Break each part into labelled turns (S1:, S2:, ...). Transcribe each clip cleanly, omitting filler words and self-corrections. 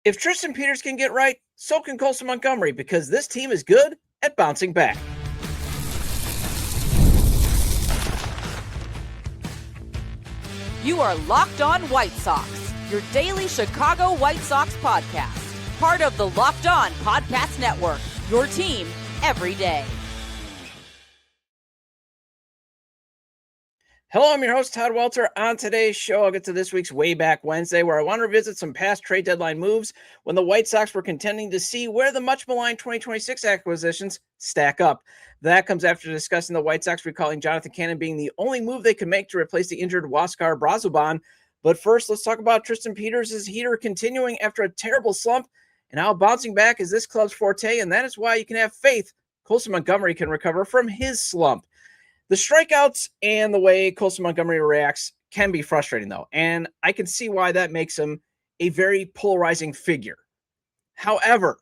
S1: If Tristan Peters can get right, so can Colson Montgomery, because this team is good at bouncing back.
S2: You are Locked On White Sox, your daily Chicago White Sox podcast. Part of the Locked On Podcast Network, your team every day.
S1: Hello, I'm your host, Todd Welter. On today's show, I'll get to this week's Wayback Wednesday, where I want to revisit some past trade deadline moves when the White Sox were contending to see where the much-maligned 2026 acquisitions stack up. That comes after discussing the White Sox recalling Jonathan Cannon being the only move they could make to replace the injured Huascar Brazoban. But first, let's talk about Tristan Peters' heater continuing after a terrible slump and how bouncing back is this club's forte, and that is why you can have faith Colson Montgomery can recover from his slump. The strikeouts and the way Colson Montgomery reacts can be frustrating, though, and I can see why that makes him a very polarizing figure. However,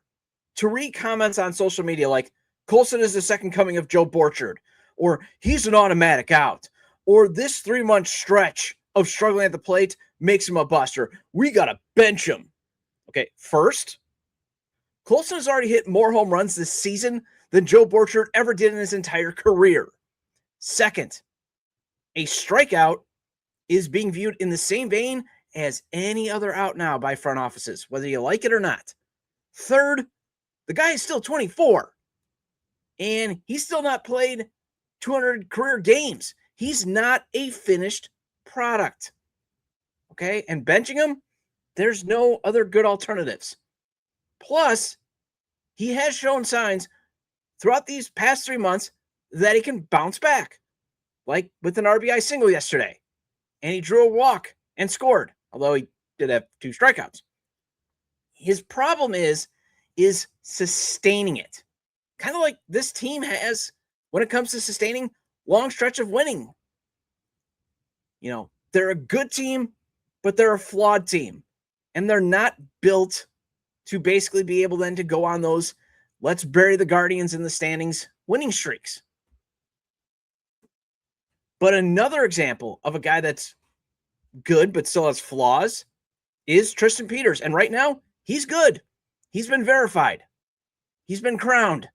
S1: to read comments on social media like, Colson is the second coming of Joe Borchard, or he's an automatic out, or this 3-month stretch of struggling at the plate makes him a buster, we got to bench him. Okay, first, Colson has already hit more home runs this season than Joe Borchard ever did in his entire career. Second, a strikeout is being viewed in the same vein as any other out now by front offices, whether you like it or not. Third, the guy is still 24, and he's still not played 200 career games. He's not a finished product. Okay, and benching him, there's no other good alternatives. Plus, he has shown signs throughout these past 3 months that he can bounce back, like with an RBI single yesterday. And he drew a walk and scored, although he did have 2 strikeouts. His problem is sustaining it. Kind of like this team has when it comes to sustaining long stretch of winning. You know, they're a good team, but they're a flawed team. And they're not built to basically be able then to go on those let's bury the Guardians in the standings winning streaks. But another example of a guy that's good but still has flaws is Tristan Peters. And right now, he's good. He's been verified. He's been crowned.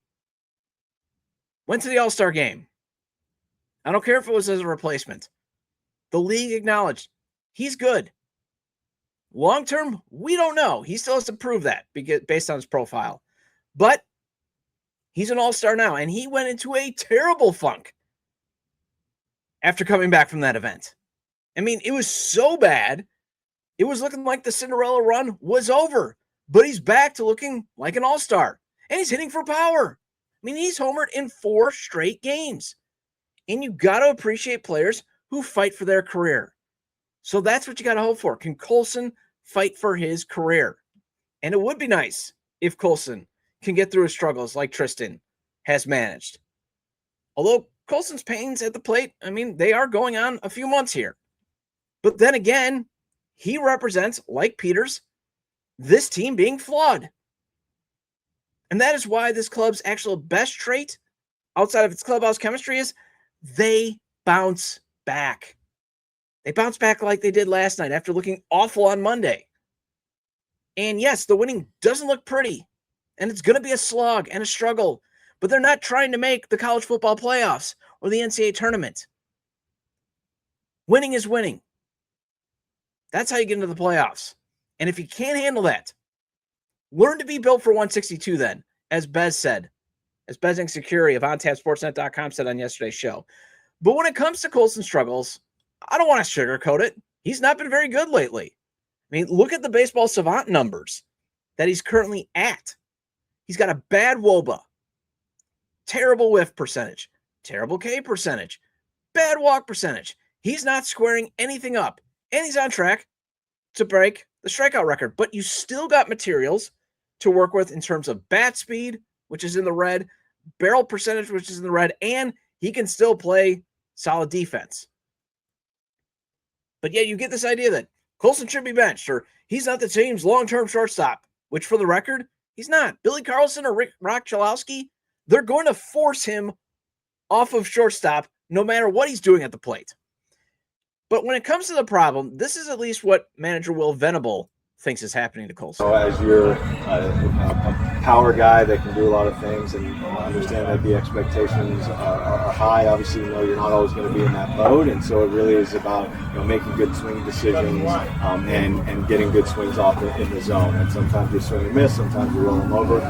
S1: Went to the All-Star game. I don't care if it was as a replacement. The league acknowledged he's good. Long-term, we don't know. He still has to prove that based on his profile. But he's an All-Star now, and he went into a terrible funk after coming back from that event. I mean, it was so bad, it was looking like the Cinderella run was over. But he's back to looking like an all-star. And he's hitting for power. I mean, he's homered in 4 straight games. And you got to appreciate players who fight for their career. So that's what you got to hope for. Can Colson fight for his career? And it would be nice if Colson can get through his struggles like Tristan has managed. Although Colson's pains at the plate, I mean, they are going on a few months here. But then again, he represents, like Peters, this team being flawed. And that is why this club's actual best trait outside of its clubhouse chemistry is they bounce back. They bounce back like they did last night after looking awful on Monday. And yes, the winning doesn't look pretty. And it's going to be a slog and a struggle. But they're not trying to make the college football playoffs or the NCAA tournament. Winning is winning. That's how you get into the playoffs. And if you can't handle that, learn to be built for 162 then, as Bez said. As Bez Security of OnTapSportsNet.com said on yesterday's show. But when it comes to Colson's struggles, I don't want to sugarcoat it. He's not been very good lately. I mean, look at the Baseball Savant numbers that he's currently at. He's got a bad WOBA, terrible whiff percentage, terrible K percentage, bad walk percentage. He's not squaring anything up, and he's on track to break the strikeout record. But you still got materials to work with in terms of bat speed, which is in the red, barrel percentage, which is in the red, and he can still play solid defense. But yet you get this idea that Colson should be benched, or he's not the team's long-term shortstop, which for the record, he's not. Billy Carlson or Rock Chalowski, they're going to force him off of shortstop no matter what he's doing at the plate. But when it comes to the problem, this is at least what manager Will Venable thinks is happening to Colson.
S3: As you're a power guy that can do a lot of things and understand that the expectations are high, obviously you're not always going to be in that mode, and so it really is about making good swing decisions and getting good swings off in the zone. And sometimes you swing and miss, sometimes you roll him over.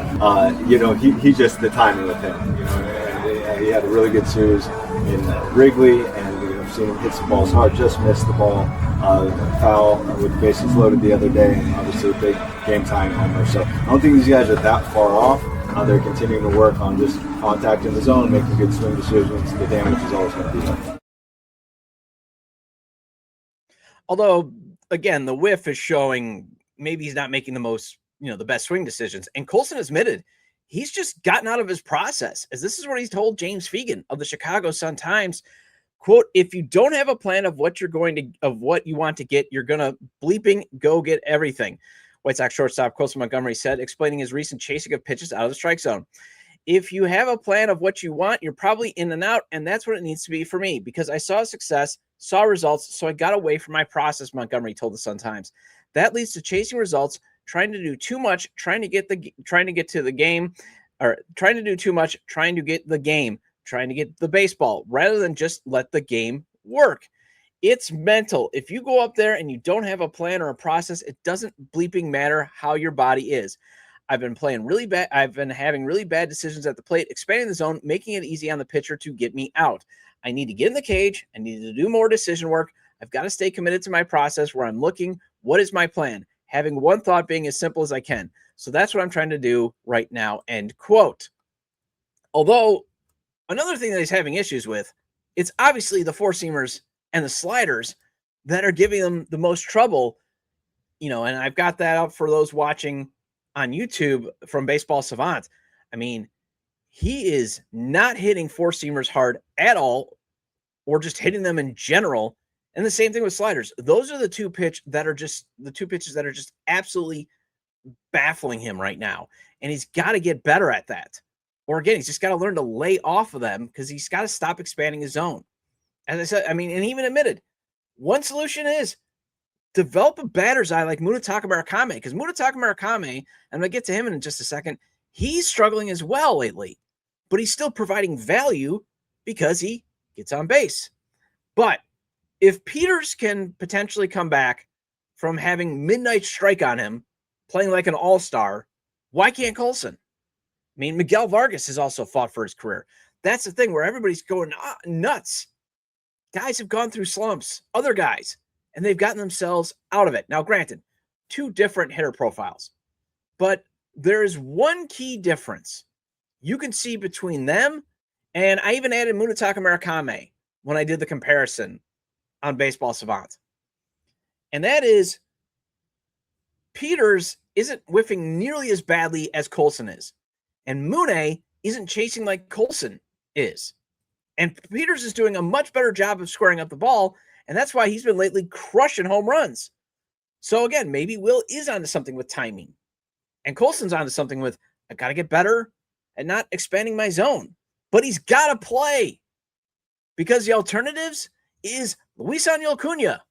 S3: He just the timing with him. And he had a really good series in Wrigley, and I've seen him hit some balls hard, just missed the ball foul with the bases loaded the other day, and obviously a big game-tying homer. So I don't think these guys are that far off. They're continuing to work on just contact in the zone, making good swing decisions. The damage is always going to be there.
S1: Although, again, the whiff is showing maybe he's not making the most, the best swing decisions. And Colson admitted he's just gotten out of his process, as this is what he's told James Fegan of the Chicago Sun-Times. Quote, if you don't have a plan of what what you want to get, you're going to bleeping go get everything. White Sox shortstop Colson Montgomery said, explaining his recent chasing of pitches out of the strike zone. If you have a plan of what you want, you're probably in and out, and that's what it needs to be for me, because I saw success, saw results, so I got away from my process, Montgomery told the Sun-Times. That leads to chasing results, trying to do too much, trying to get the game, trying to get the baseball, rather than just let the game work. It's mental. If you go up there and you don't have a plan or a process, it doesn't bleeping matter how your body is. I've been playing really bad. I've been having really bad decisions at the plate, expanding the zone, making it easy on the pitcher to get me out. I need to get in the cage. I need to do more decision work. I've got to stay committed to my process where I'm looking, what is my plan? Having one thought being as simple as I can. So that's what I'm trying to do right now, end quote. Although, another thing that he's having issues with, it's obviously the four-seamers and the sliders that are giving them the most trouble, and I've got that up for those watching on YouTube from Baseball Savant. I mean, he is not hitting four-seamers hard at all, or just hitting them in general. And the same thing with sliders. Those are the two pitches that are just absolutely baffling him right now. And he's got to get better at that. Or again, he's just got to learn to lay off of them, because he's got to stop expanding his zone. As I said, and he even admitted, one solution is develop a batter's eye like Munetaka Murakami, because Munetaka Murakami, and I'm going to get to him in just a second, he's struggling as well lately, but he's still providing value because he gets on base. But if Peters can potentially come back from having midnight strike on him, playing like an all-star, why can't Colson? Miguel Vargas has also fought for his career. That's the thing where everybody's going nuts. Guys have gone through slumps, other guys, and they've gotten themselves out of it. Now, granted, two different hitter profiles, but there is one key difference you can see between them, and I even added Munetaka Murakami when I did the comparison on Baseball Savant. And that is, Peters isn't whiffing nearly as badly as Colson is. And Mune isn't chasing like Colson is. And Peters is doing a much better job of squaring up the ball, and that's why he's been lately crushing home runs. So again, maybe Will is onto something with timing. And Colson's onto something with, I got to get better at not expanding my zone. But he's got to play. Because the alternatives is Luis Angel Acuna,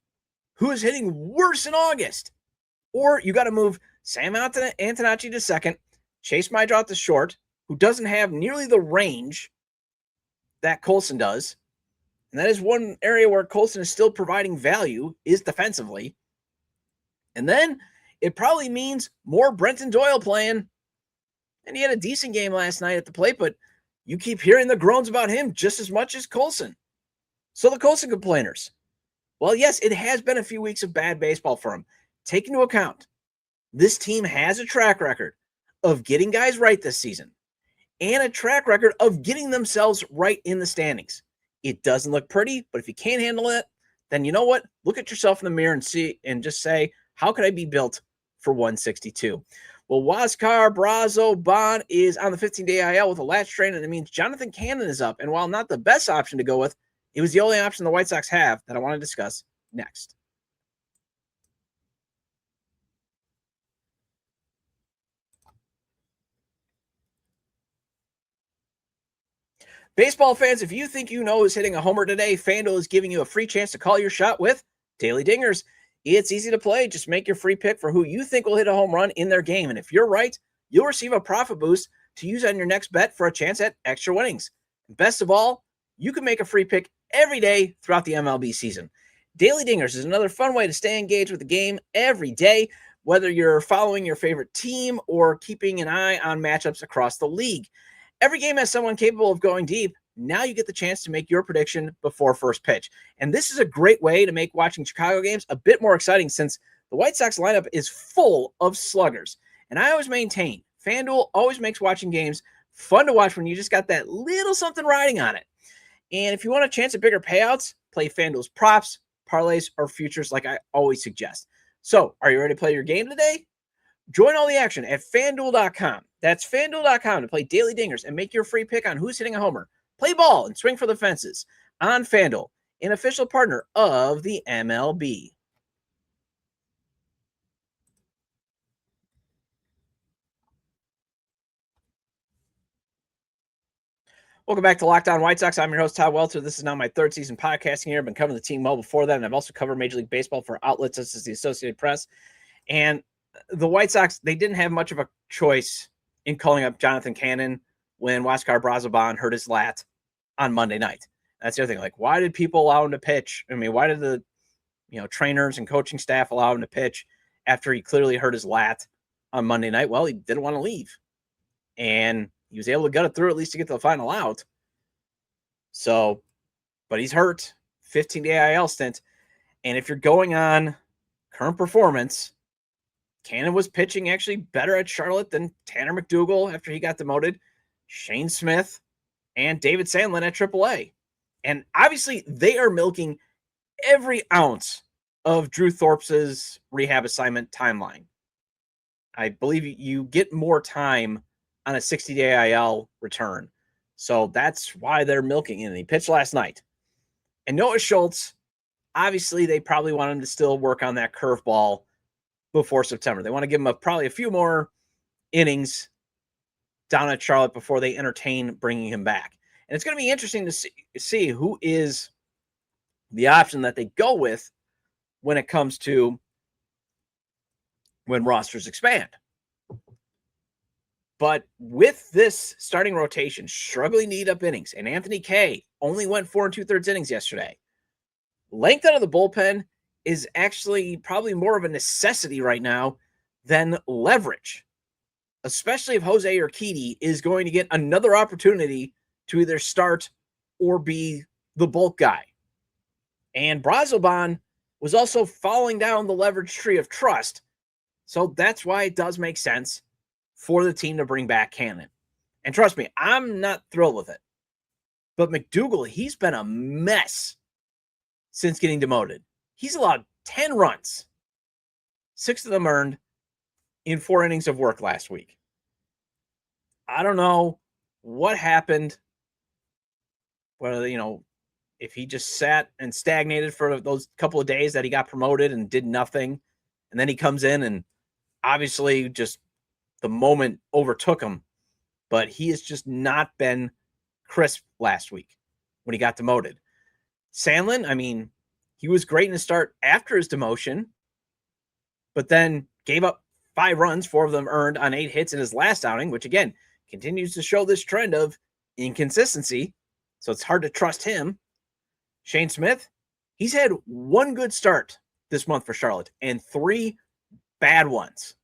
S1: who is hitting worse in August. Or you got to move Sam Antonacci to second, Chase Maidra to short, who doesn't have nearly the range that Colson does. And that is one area where Colson is still providing value, is defensively. And then it probably means more Brenton Doyle playing. And he had a decent game last night at the plate, but you keep hearing the groans about him just as much as Colson. So the Colson complainers. Well, yes, it has been a few weeks of bad baseball for him. Take into account, this team has a track record of getting guys right this season and a track record of getting themselves right in the standings. It doesn't look pretty, but if you can't handle it, then you know what? Look at yourself in the mirror and see, and just say, how could I be built for 162? Well, Huascar Brazoban is on the 15-day IL with a latch strain, and it means Jonathan Cannon is up. And while not the best option to go with, it was the only option the White Sox have that I want to discuss next. Baseball fans, if you think you know who's hitting a homer today, FanDuel is giving you a free chance to call your shot with Daily Dingers. It's easy to play. Just make your free pick for who you think will hit a home run in their game. And if you're right, you'll receive a profit boost to use on your next bet for a chance at extra winnings. Best of all, you can make a free pick every day throughout the MLB season. Daily Dingers is another fun way to stay engaged with the game every day, whether you're following your favorite team or keeping an eye on matchups across the league. Every game has someone capable of going deep. Now you get the chance to make your prediction before first pitch. And this is a great way to make watching Chicago games a bit more exciting since the White Sox lineup is full of sluggers. And I always maintain, FanDuel always makes watching games fun to watch when you just got that little something riding on it. And if you want a chance at bigger payouts, play FanDuel's props, parlays, or futures like I always suggest. So, are you ready to play your game today? Join all the action at FanDuel.com. That's FanDuel.com to play Daily Dingers and make your free pick on who's hitting a homer. Play ball and swing for the fences on FanDuel, an official partner of the MLB. Welcome back to Locked On White Sox. I'm your host, Todd Welter. This is now my third season podcasting here. I've been covering the team well before that, and I've also covered Major League Baseball for outlets such as the Associated Press. And the White Sox, they didn't have much of a choice in calling up Jonathan Cannon when Huascar Brazoban hurt his lat on Monday night. That's the other thing. Like, why did people allow him to pitch? I mean, why did the trainers and coaching staff allow him to pitch after he clearly hurt his lat on Monday night? Well, he didn't want to leave. And he was able to gut it through at least to get to the final out. So, but he's hurt, 15-day IL stint. And if you're going on current performance, Cannon was pitching actually better at Charlotte than Tanner McDougal after he got demoted, Shane Smith, and David Sandlin at AAA. And obviously they are milking every ounce of Drew Thorpe's rehab assignment timeline. I believe you get more time on a 60-day IL return. So that's why they're milking him. He pitched last night. And Noah Schultz, obviously they probably want him to still work on that curveball before September. They want to give him probably a few more innings down at Charlotte before they entertain bringing him back. And it's going to be interesting to see who is the option that they go with when it comes to when rosters expand. But with this starting rotation struggling to eat up innings, and Anthony Kay only went 4 2/3 innings yesterday, length out of the bullpen is actually probably more of a necessity right now than leverage, especially if Jose Urquidy is going to get another opportunity to either start or be the bulk guy. And Brazoban was also falling down the leverage tree of trust. So that's why it does make sense for the team to bring back Cannon. And trust me, I'm not thrilled with it. But McDougal, he's been a mess since getting demoted. He's allowed 10 runs, 6 of them earned in 4 innings of work last week. I don't know what happened. Whether, if he just sat and stagnated for those couple of days that he got promoted and did nothing. And then he comes in and obviously just the moment overtook him. But he has just not been crisp last week when he got demoted. Sandlin, I mean, he was great in the start after his demotion, but then gave up 5 runs, 4 of them earned on 8 hits in his last outing, which again continues to show this trend of inconsistency. So it's hard to trust him. Shane Smith, he's had 1 good start this month for Charlotte and 3 bad ones.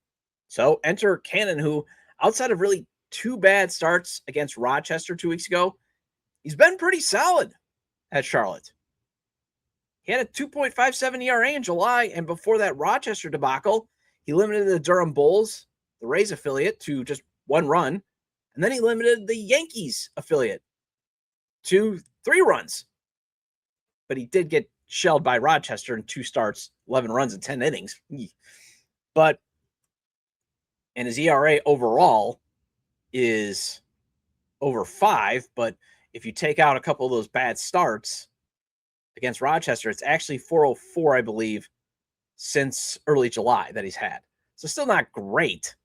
S1: So enter Cannon, who outside of really 2 bad starts against Rochester 2 weeks ago, he's been pretty solid at Charlotte. He had a 2.57 ERA in July, and before that Rochester debacle, he limited the Durham Bulls, the Rays affiliate, to just 1 run, and then he limited the Yankees affiliate to 3 runs. But he did get shelled by Rochester in 2 starts, 11 runs in 10 innings. But, and his ERA overall is over 5, but if you take out a couple of those bad starts against Rochester, it's actually 4.04, I believe, since early July that he's had. So still not great.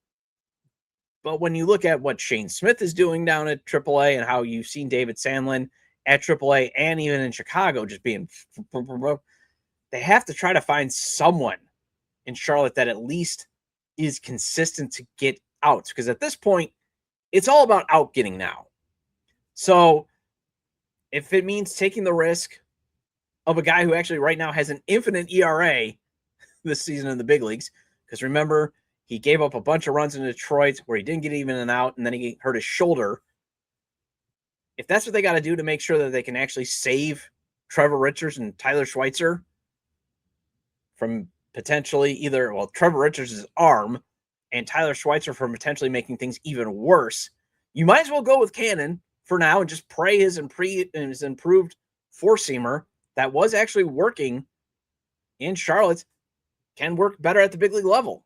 S1: But when you look at what Shane Smith is doing down at AAA and how you've seen David Sandlin at AAA and even in Chicago just being, they have to try to find someone in Charlotte that at least is consistent to get outs. Because at this point, it's all about out getting now. So if it means taking the risk of a guy who actually right now has an infinite ERA this season in the big leagues, because remember, he gave up a bunch of runs in Detroit where he didn't get even an out, and then he hurt his shoulder. If that's what they got to do to make sure that they can actually save Trevor Richards and Tyler Schweitzer from potentially either, well, Trevor Richards' arm and Tyler Schweitzer from potentially making things even worse, you might as well go with Cannon for now and just pray his improved four-seamer that was actually working in Charlotte can work better at the big league level.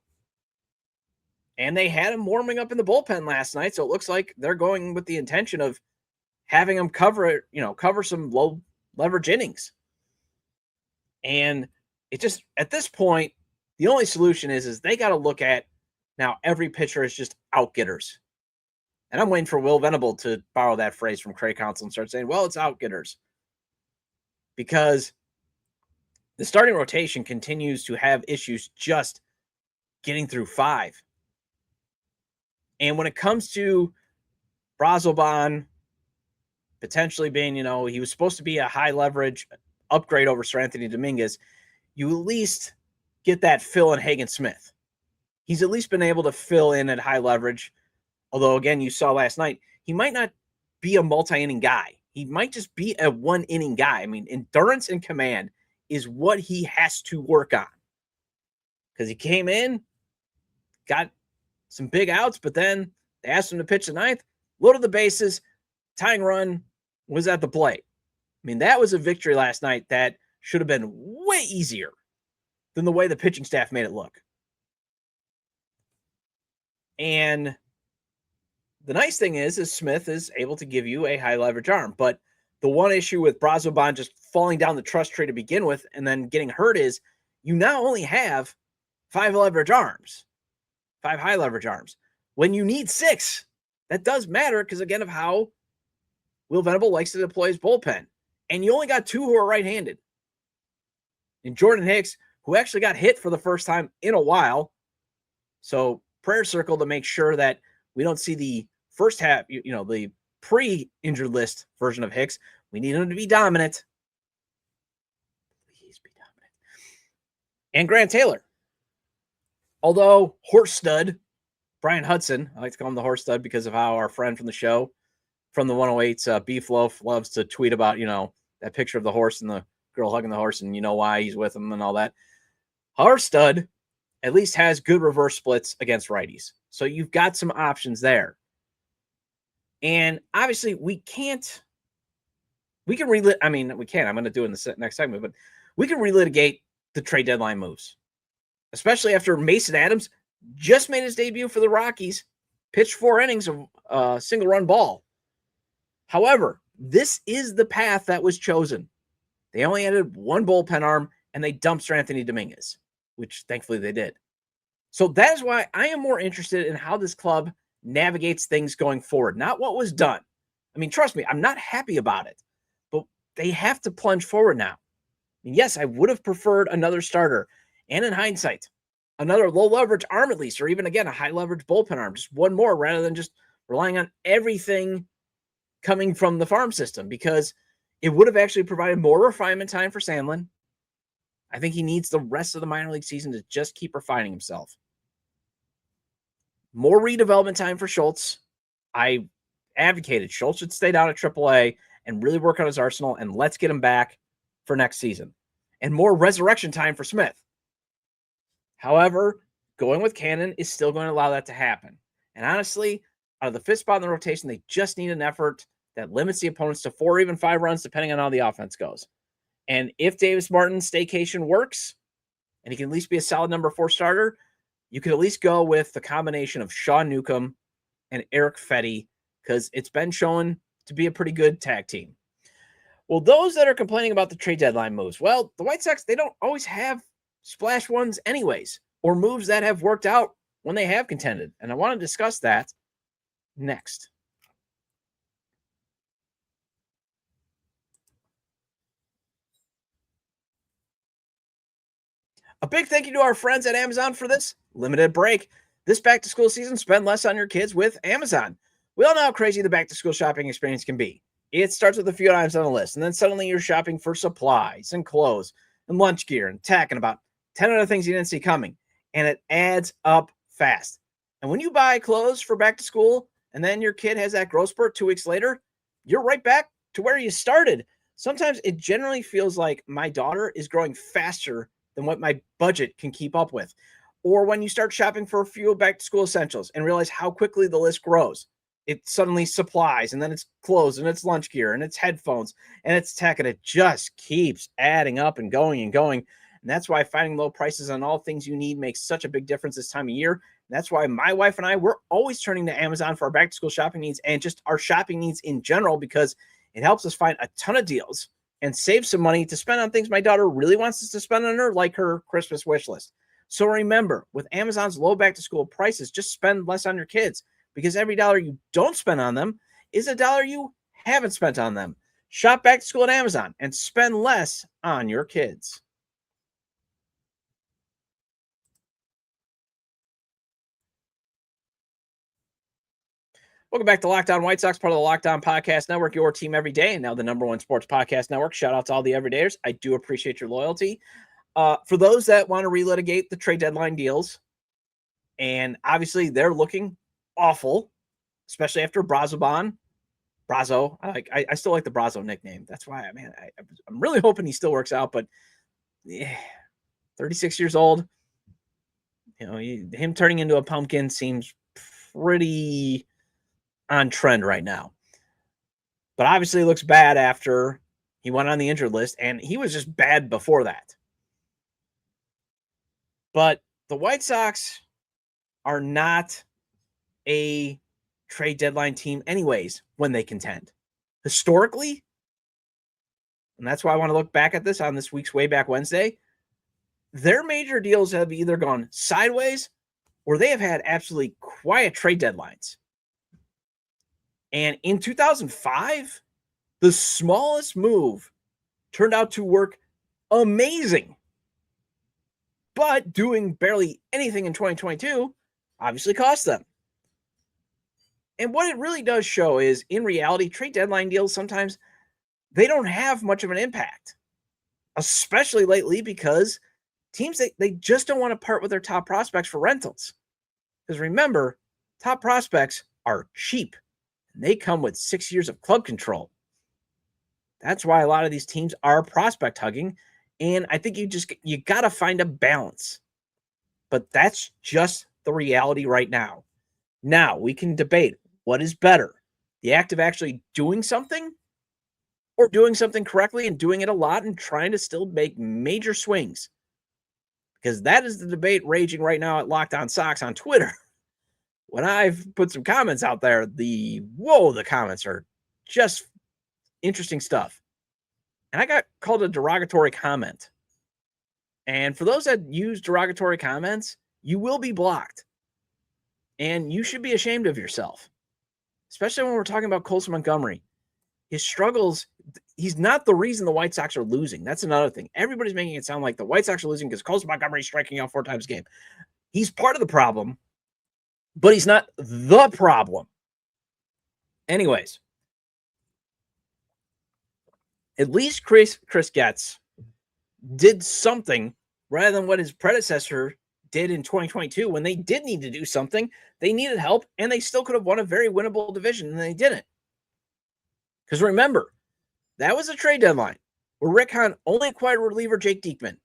S1: And they had him warming up in the bullpen last night, so it looks like they're going with the intention of having him cover some low leverage innings. And it just, at this point, the only solution is they got to look at now every pitcher is just out-getters. And I'm waiting for Will Venable to borrow that phrase from Craig Counsell and start saying, well, it's out-getters. Because the starting rotation continues to have issues just getting through 5. And when it comes to Brazoban potentially being, he was supposed to be a high leverage upgrade over Sir Anthony Dominguez, you at least get that fill in Hagen Smith. He's at least been able to fill in at high leverage. Although, again, you saw last night, he might not be a multi-inning guy. He might just be a one-inning guy. I mean, endurance and command is what he has to work on. Because he came in, got some big outs, but then they asked him to pitch the 9th, loaded the bases, tying run was at the plate. I mean, that was a victory last night that should have been way easier than the way the pitching staff made it look. And the nice thing is Smith is able to give you a high leverage arm. But the one issue with Brazoban just falling down the trust tree to begin with and then getting hurt is you now only have 5 high leverage arms. When you need 6, that does matter because, again, of how Will Venable likes to deploy his bullpen. And you only got 2 who are right-handed. And Jordan Hicks, who actually got hit for the first time in a while. So prayer circle to make sure that we don't see the first half, the pre-injured list version of Hicks. We need him to be dominant. Please be dominant. And Grant Taylor. Although horse stud, Brian Hudson, I like to call him the horse stud because of how our friend from the show, from the 108's Beef Loaf, loves to tweet about, that picture of the horse and the girl hugging the horse and why he's with him and all that. Horse stud at least has good reverse splits against righties. So you've got some options there. And obviously we can I'm going to do it in the next segment, but we can relitigate the trade deadline moves, especially after Mason Adams just made his debut for the Rockies, pitched 4 innings of single run ball. However, this is the path that was chosen. They only added 1 bullpen arm and they dumped Sir Anthony Dominguez, which thankfully they did. So that is why I am more interested in how this club navigates things going forward, not what was done. I mean, trust me, I'm not happy about it, but they have to plunge forward now. I mean, yes, I would have preferred another starter, and in hindsight, another low leverage arm at least, or even, again, a high leverage bullpen arm, just one more rather than just relying on everything coming from the farm system, because it would have actually provided more refinement time for Sandlin. I think he needs the rest of the minor league season to just keep refining himself. More redevelopment time for Schultz. I advocated Schultz should stay down at AAA and really work on his arsenal, and let's get him back for next season. And more resurrection time for Smith. However, going with Cannon is still going to allow that to happen. And honestly, out of the 5th spot in the rotation, they just need an effort that limits the opponents to 4 or even 5 runs, depending on how the offense goes. And if Davis Martin's staycation works, and he can at least be a solid number 4 starter, you could at least go with the combination of Sean Newcomb and Eric Fetty, because it's been shown to be a pretty good tag team. Well, those that are complaining about the trade deadline moves, well, the White Sox, they don't always have splash ones anyways, or moves that have worked out when they have contended. And I want to discuss that next. A big thank you to our friends at Amazon for this limited break. This back-to-school season, spend less on your kids with Amazon. We all know how crazy the back-to-school shopping experience can be. It starts with a few items on the list, and then suddenly you're shopping for supplies and clothes and lunch gear and tech and about 10 other things you didn't see coming, and it adds up fast. And when you buy clothes for back to school and then your kid has that growth spurt 2 weeks later, you're right back to where you started. Sometimes it generally feels like my daughter is growing faster than what my budget can keep up with. Or when you start shopping for a few back to school essentials and realize how quickly the list grows. It suddenly supplies, and then it's clothes, and it's lunch gear, and it's headphones, and it's tech, and it just keeps adding up and going and going. And that's why finding low prices on all things you need makes such a big difference this time of year. And that's why my wife and I, we're always turning to Amazon for our back to school shopping needs and just our shopping needs in general, because it helps us find a ton of deals and save some money to spend on things my daughter really wants us to spend on her, like her Christmas wish list. So remember, with Amazon's low back to school prices, just spend less on your kids, because every dollar you don't spend on them is a dollar you haven't spent on them. Shop back to school at Amazon and spend less on your kids. Welcome back to Locked On White Sox, part of the Locked On Podcast Network, your team every day, and now the #1 sports podcast network. Shout out to all the everydayers. I do appreciate your loyalty. For those that want to relitigate the trade deadline deals, and obviously they're looking awful, especially after Brazoban. Brazo, I still like the Brazo nickname. That's why, I'm really hoping he still works out. But yeah, 36 years old, him turning into a pumpkin seems pretty on trend right now. But obviously it looks bad after he went on the injured list, and he was just bad before that. But the White Sox are not a trade deadline team anyways when they contend. Historically, and that's why I want to look back at this on this week's Wayback Wednesday, their major deals have either gone sideways or they have had absolutely quiet trade deadlines. And in 2005, the smallest move turned out to work amazing. But doing barely anything in 2022 obviously cost them. And what it really does show is, in reality, trade deadline deals, sometimes they don't have much of an impact, especially lately, because teams, they just don't want to part with their top prospects for rentals. Because remember, top prospects are cheap, and they come with 6 years of club control. That's why a lot of these teams are prospect hugging, and I think you got to find a balance. But that's just the reality right now. Now, we can debate what is better, the act of actually doing something, or doing something correctly and doing it a lot and trying to still make major swings. Because that is the debate raging right now at Locked On Sox on Twitter. When I've put some comments out there, the comments are just interesting stuff. And I got called a derogatory comment. And for those that use derogatory comments, you will be blocked. And you should be ashamed of yourself, especially when we're talking about Colson Montgomery. His struggles, he's not the reason the White Sox are losing. That's another thing. Everybody's making it sound like the White Sox are losing because Colson Montgomery is striking out 4 times a game. He's part of the problem, but he's not the problem. Anyways, at least Chris Getz did something rather than what his predecessor did in 2022. When they did need to do something, they needed help, and they still could have won a very winnable division, and they didn't. Because remember, that was a trade deadline where Rick Hahn only acquired reliever Jake Diekman.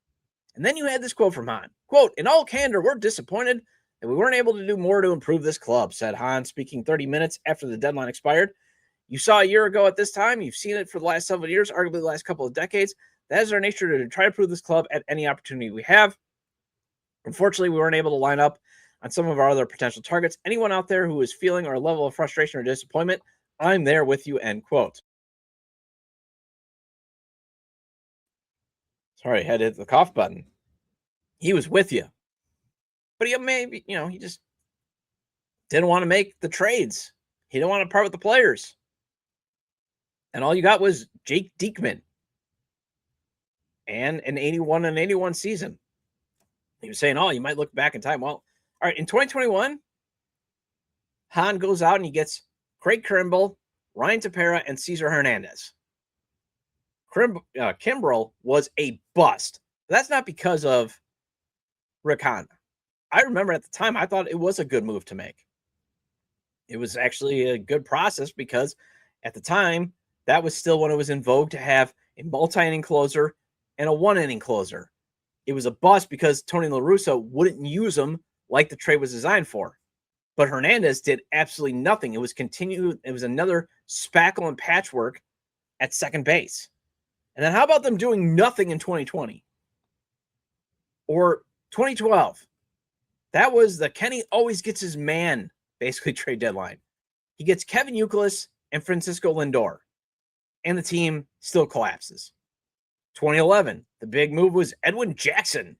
S1: And then you had this quote from Hahn. Quote, "In all candor, we're disappointed that we weren't able to do more to improve this club," said Hahn, speaking 30 minutes after the deadline expired. "You saw a year ago at this time. You've seen it for the last several years, arguably the last couple of decades. That is our nature, to try to improve this club at any opportunity we have. Unfortunately, we weren't able to line up on some of our other potential targets. Anyone out there who is feeling our level of frustration or disappointment, I'm there with you," end quote. Sorry, I had to hit the cough button. He was with you. But he just didn't want to make the trades. He didn't want to part with the players. And all you got was Jake Diekman and an 81 season. He was saying, oh, you might look back in time. Well, all right, in 2021, Hahn goes out and he gets Craig Kimbrell, Ryan Tepera, and Cesar Hernandez. Kimbrell was a bust. That's not because of Rick Hahn. I remember at the time, I thought it was a good move to make. It was actually a good process because at the time, that was still when it was in vogue to have a multi-inning closer and a one-inning closer. It was a bust because Tony La Russa wouldn't use them like the trade was designed for. But Hernandez did absolutely nothing. It was another spackle and patchwork at second base. And then how about them doing nothing in 2020? Or 2012? That was the Kenny always gets his man, basically, trade deadline. He gets Kevin Youkilis and Francisco Lindor. And the team still collapses. 2011, the big move was Edwin Jackson.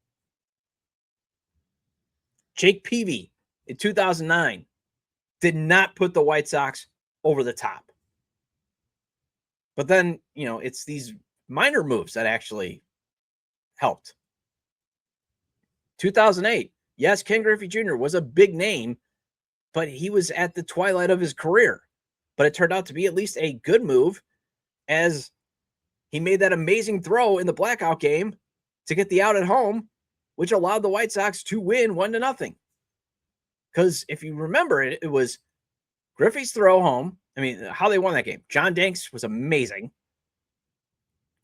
S1: Jake Peavy in 2009 did not put the White Sox over the top. But then, it's these minor moves that actually helped. 2008, yes, Ken Griffey Jr. was a big name, but he was at the twilight of his career. But it turned out to be at least a good move as he made that amazing throw in the blackout game to get the out at home, which allowed the White Sox to win 1-0. Because if you remember it, it was Griffey's throw home. I mean, how they won that game. John Danks was amazing.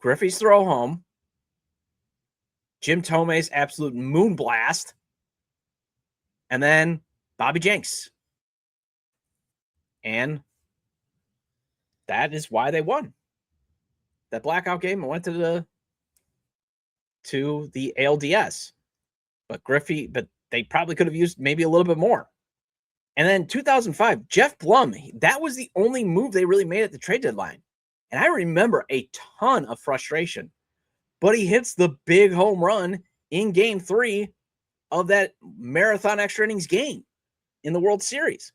S1: Griffey's throw home. Jim Tomei's absolute moon blast. And then Bobby Jenks. And that is why they won that blackout game and went to the ALDS. But they probably could have used maybe a little bit more. And then 2005, Jeff Blum, that was the only move they really made at the trade deadline. And I remember a ton of frustration. But he hits the big home run in Game 3 of that marathon extra innings game in the World Series.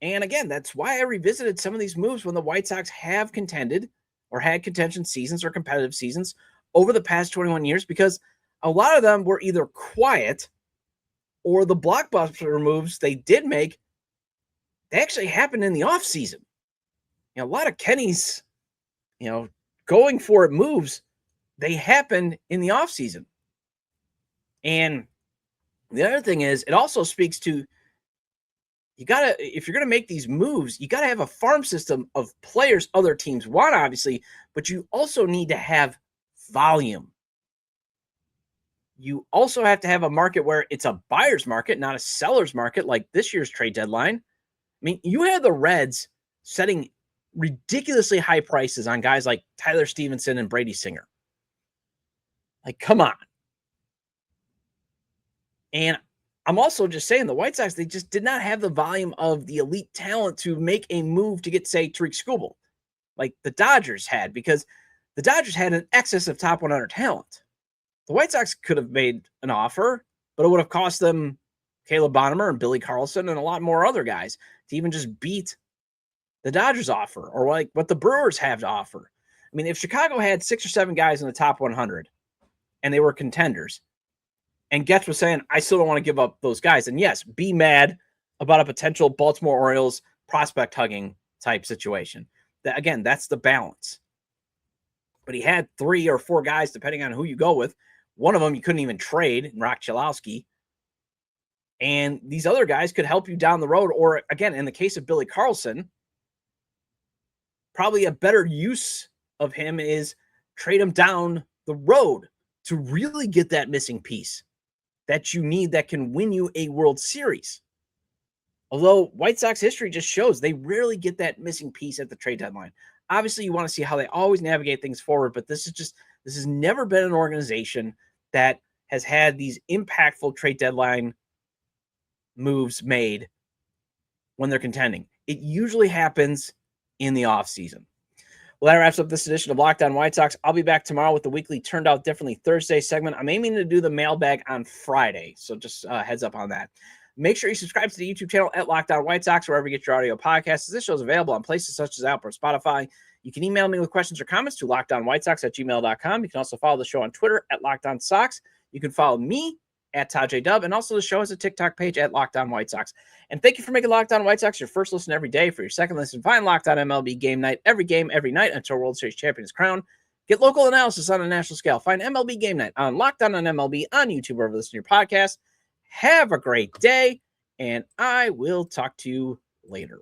S1: And again, that's why I revisited some of these moves when the White Sox have contended or had contention seasons or competitive seasons over the past 21 years, because a lot of them were either quiet or the blockbuster moves they did make, they actually happened in the offseason. A lot of Kenny's, going for it moves, they happened in the offseason. And the other thing is, it also speaks to, if you're going to make these moves, you got to have a farm system of players other teams want, obviously, but you also need to have volume. You also have to have a market where it's a buyer's market, not a seller's market, like this year's trade deadline. I mean, you had the Reds setting ridiculously high prices on guys like Tyler Stevenson and Brady Singer. Like, come on. And I'm also just saying the White Sox, they just did not have the volume of the elite talent to make a move to get, say, Tariq Skubal, like the Dodgers had, because the Dodgers had an excess of top 100 talent. The White Sox could have made an offer, but it would have cost them Caleb Bonham and Billy Carlson and a lot more other guys to even just beat the Dodgers offer, or like what the Brewers have to offer. I mean, if Chicago had 6 or 7 guys in the top 100 and they were contenders, and Getz was saying, I still don't want to give up those guys, and yes, be mad about a potential Baltimore Orioles prospect hugging type situation. Again, that's the balance. But he had 3 or 4 guys, depending on who you go with. One of them you couldn't even trade, Rock Chalowski. And these other guys could help you down the road. Or, again, in the case of Billy Carlson, probably a better use of him is trade him down the road to really get that missing piece that you need that can win you a World Series. Although White Sox history just shows they rarely get that missing piece at the trade deadline. Obviously, you want to see how they always navigate things forward, but this has never been an organization that has had these impactful trade deadline moves made when they're contending. It usually happens in the offseason. Well, that wraps up this edition of Locked On White Sox. I'll be back tomorrow with the weekly Turned Out Differently Thursday segment. I'm aiming to do the mailbag on Friday, so just heads up on that. Make sure you subscribe to the YouTube channel at Locked On White Sox, wherever you get your audio podcasts. This show is available on places such as Apple or Spotify. You can email me with questions or comments to lockedonwhitesox@gmail.com. You can also follow the show on Twitter at Locked On Sox. You can follow me at Todd J. Dub, and also the show has a TikTok page at Locked On White Sox. And thank you for making Locked On White Sox your first listen every day. For your second listen, find Locked On MLB Game Night every game, every night until World Series champion is crowned. Get local analysis on a national scale. Find MLB Game Night on Locked On MLB on YouTube or listen to your podcast. Have a great day, and I will talk to you later.